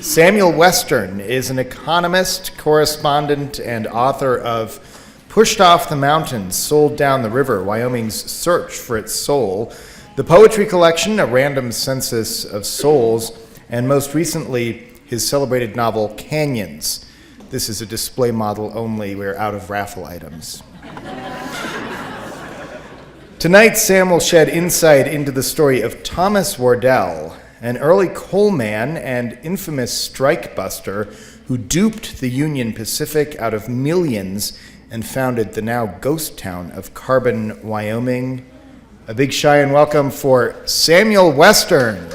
Samuel Western is an economist, correspondent, and author of Pushed Off the Mountains, Sold Down the River, Wyoming's Search for Its Soul, the poetry collection, A Random Census of Souls, and most recently, his celebrated novel, Canyons. This is a display model only. We're out of raffle items. Tonight, Sam will shed insight into the story of Thomas Wardell, an early coal man and infamous strike buster who duped the Union Pacific out of millions and founded the now ghost town of Carbon, Wyoming. A big Cheyenne welcome for Samuel Western.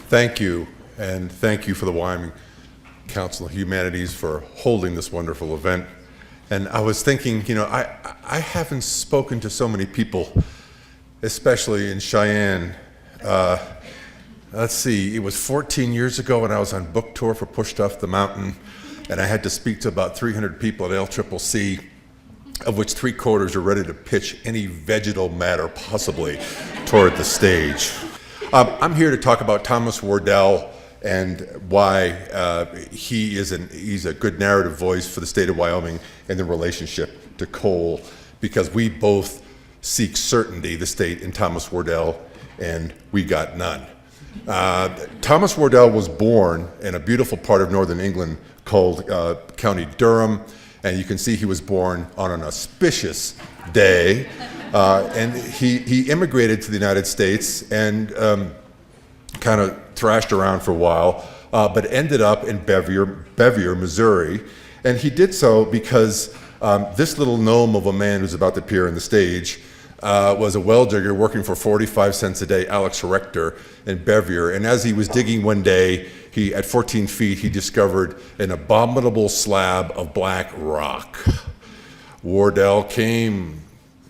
Thank you, and thank you for the Wyoming Council of Humanities for holding this wonderful event. And I was thinking, I haven't spoken to so many people, especially in Cheyenne. Let's see, it was 14 years ago when I was on book tour for Pushed Off the Mountain, and I had to speak to about 300 people at LCCC, of which 3/4 are ready to pitch any vegetal matter possibly toward the stage. I'm here to talk about Thomas Wardell and why he's a good narrative voice for the state of Wyoming and the relationship to coal, because we both seek certainty, the state and Thomas Wardell, and we got none. Thomas Wardell was born in a beautiful part of northern England called County Durham, and you can see he was born on an auspicious day, and he immigrated to the United States and kind of thrashed around for a while, but ended up in Bevier, Missouri. And he did so because this little gnome of a man who's about to appear on the stage was a well digger working for 45 cents a day, Alex Rector, in Bevier. And as he was digging one day, at 14 feet, he discovered an abominable slab of black rock. Wardell came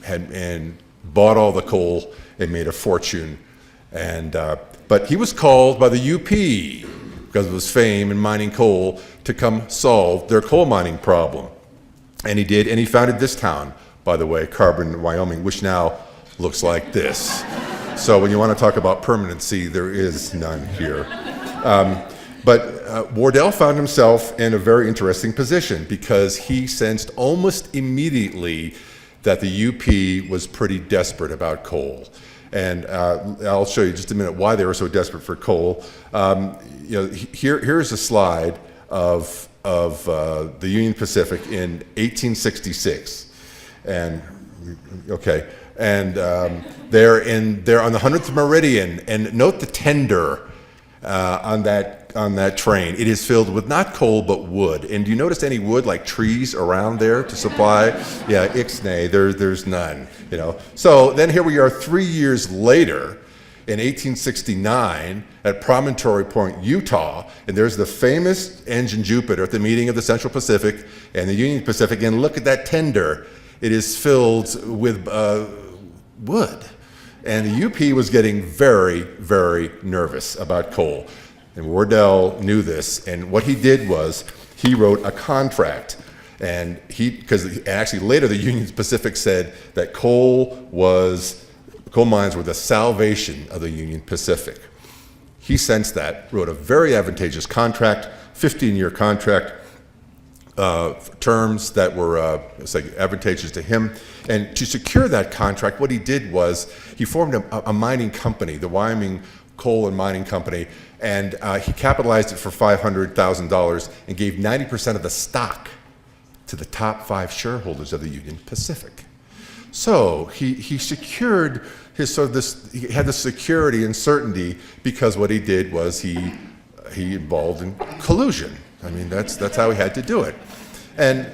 and bought all the coal and made a fortune. But he was called by the UP, because of his fame in mining coal, to come solve their coal mining problem. And he did, and he founded this town, by the way, Carbon, Wyoming, which now looks like this. So when you want to talk about permanency, there is none here. But Wardell found himself in a very interesting position, because he sensed almost immediately that the UP was pretty desperate about coal. And I'll show you in just a minute why they were so desperate for coal. Here's a slide of the Union Pacific in 1866, and they're on the 100th meridian. And note the tender on that train. It is filled with not coal but wood. And do you notice any wood, like trees, around there to supply? Yeah, ixnay, there's none. So then here we are 3 years later in 1869 at Promontory Point, Utah, and there's the famous engine Jupiter at the meeting of the Central Pacific and the Union Pacific. And look at that tender. It is filled with wood. And the UP was getting very, very nervous about coal. And Wardell knew this, and what he did was he wrote a contract. And because actually later the Union Pacific said that coal mines were the salvation of the Union Pacific. He sensed that, wrote a very advantageous contract, 15-year contract, terms that were advantageous to him. And to secure that contract, what he did was he formed a mining company, the Wyoming Coal and Mining Company, and he capitalized it for $500,000 and gave 90% of the stock to the top 5 shareholders of the Union Pacific. So he secured he had the security and certainty, because what he did was he involved in collusion. I mean, that's how he had to do it. And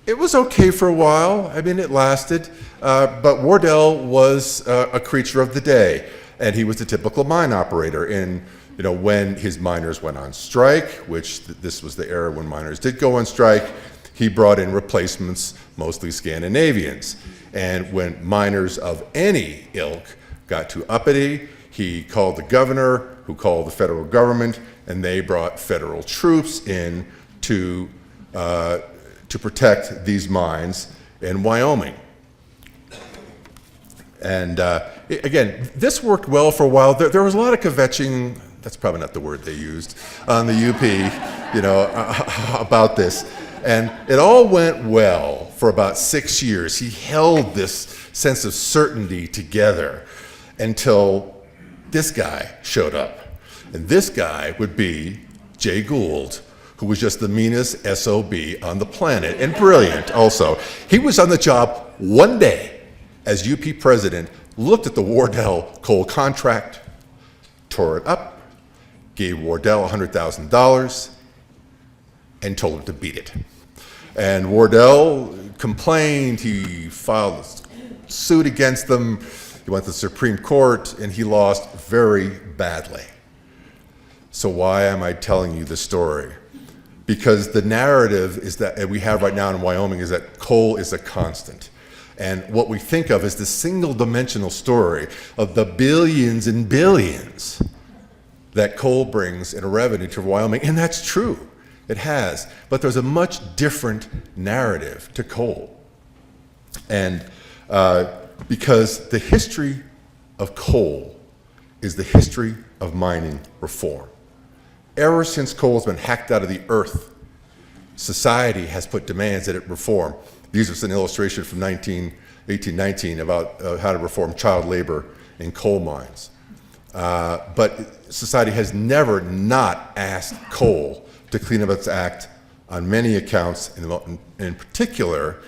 it was okay for a while. I mean, it lasted. But Wardell was a creature of the day, and he was the typical mine operator. And when his miners went on strike, which this was the era when miners did go on strike, he brought in replacements, mostly Scandinavians. And when miners of any ilk got too uppity, he called the governor, who called the federal government, and they brought federal troops in to to protect these mines in Wyoming. And again, this worked well for a while. There was a lot of kvetching, that's probably not the word they used, on the UP, about this. And it all went well for about 6 years. He held this sense of certainty together until this guy showed up. And this guy would be Jay Gould, who was just the meanest SOB on the planet, and brilliant also. He was on the job one day as UP president, looked at the Wardell coal contract, tore it up, gave Wardell $100,000, and told him to beat it. And Wardell complained, he filed a suit against them, he went to the Supreme Court, and he lost very badly. So why am I telling you this story? Because the narrative is that we have right now in Wyoming is that coal is a constant. And what we think of is the single-dimensional story of the billions and billions that coal brings in revenue to Wyoming, and that's true. It has, but there's a much different narrative to coal. And because the history of coal is the history of mining reform. Ever since coal has been hacked out of the earth, society has put demands that it reform. These are an illustration from 1819 about how to reform child labor in coal mines. But society has never not asked coal to clean up its act on many accounts. In particular,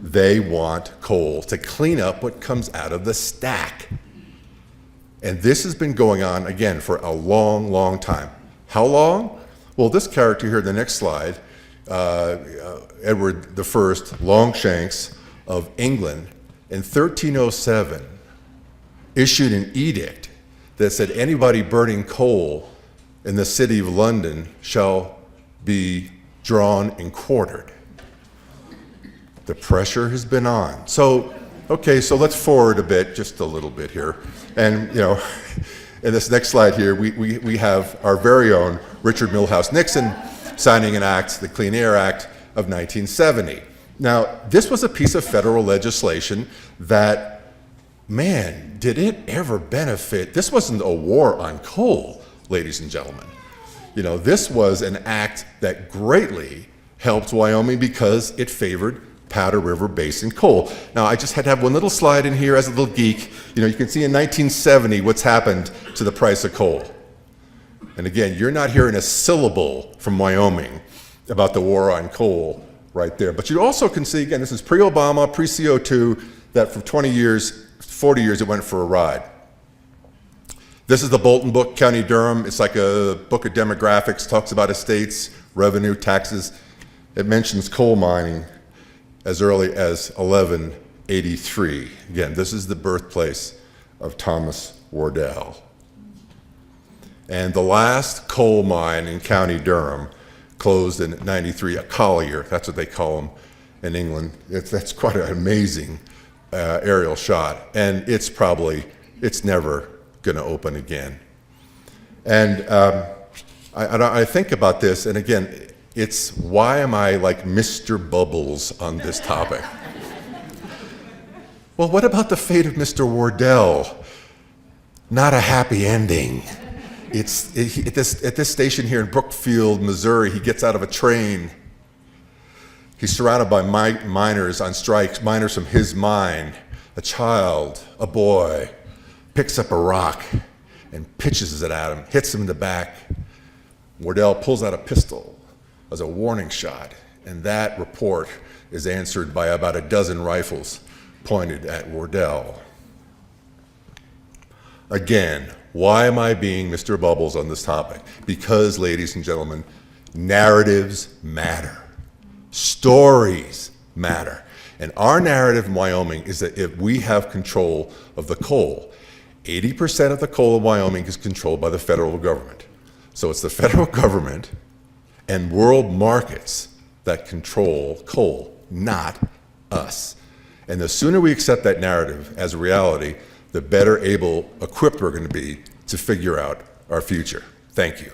they want coal to clean up what comes out of the stack. And this has been going on, again, for a long, long time. How long? Well, this character here in the next slide, Edward I Longshanks of England, in 1307, issued an edict that said anybody burning coal in the city of London shall be drawn and quartered. The pressure has been on. So, okay, so let's forward a bit, just a little bit here. And, in this next slide here, we have our very own Richard Milhous Nixon signing an act, the Clean Air Act of 1970. Now, this was a piece of federal legislation that, man, did it ever benefit? This wasn't a war on coal, ladies and gentlemen. This was an act that greatly helped Wyoming because it favored Powder River Basin coal. Now, I just had to have one little slide in here as a little geek. You can see in 1970 what's happened to the price of coal. And again, you're not hearing a syllable from Wyoming about the war on coal right there. But you also can see, again, this is pre-Obama, pre-CO2, that for 20 years, 40 years, it went for a ride. This is the Bolton book, County Durham. It's like a book of demographics, talks about estates, revenue, taxes. It mentions coal mining as early as 1183. Again, this is the birthplace of Thomas Wardell. And the last coal mine in County Durham closed in 93, a collier, that's what they call them in England. That's quite an amazing aerial shot. And it's never gonna open again. And I think about this, and again, it's why am I like Mr. Bubbles on this topic? Well, what about the fate of Mr. Wardell? Not a happy ending. At this station here in Brookfield, Missouri, he gets out of a train. He's surrounded by miners on strike, miners from his mine. A child, a boy, picks up a rock and pitches it at him, hits him in the back. Wardell pulls out a pistol as a warning shot, and that report is answered by about a dozen rifles pointed at Wardell. Again, why am I being Mr. Bubbles on this topic? Because, ladies and gentlemen, narratives matter. Stories matter. And our narrative in Wyoming is that if we have control of the coal, 80% of the coal in Wyoming is controlled by the federal government. So it's the federal government and world markets that control coal, not us. And the sooner we accept that narrative as a reality, the better equipped we're going to be to figure out our future. Thank you.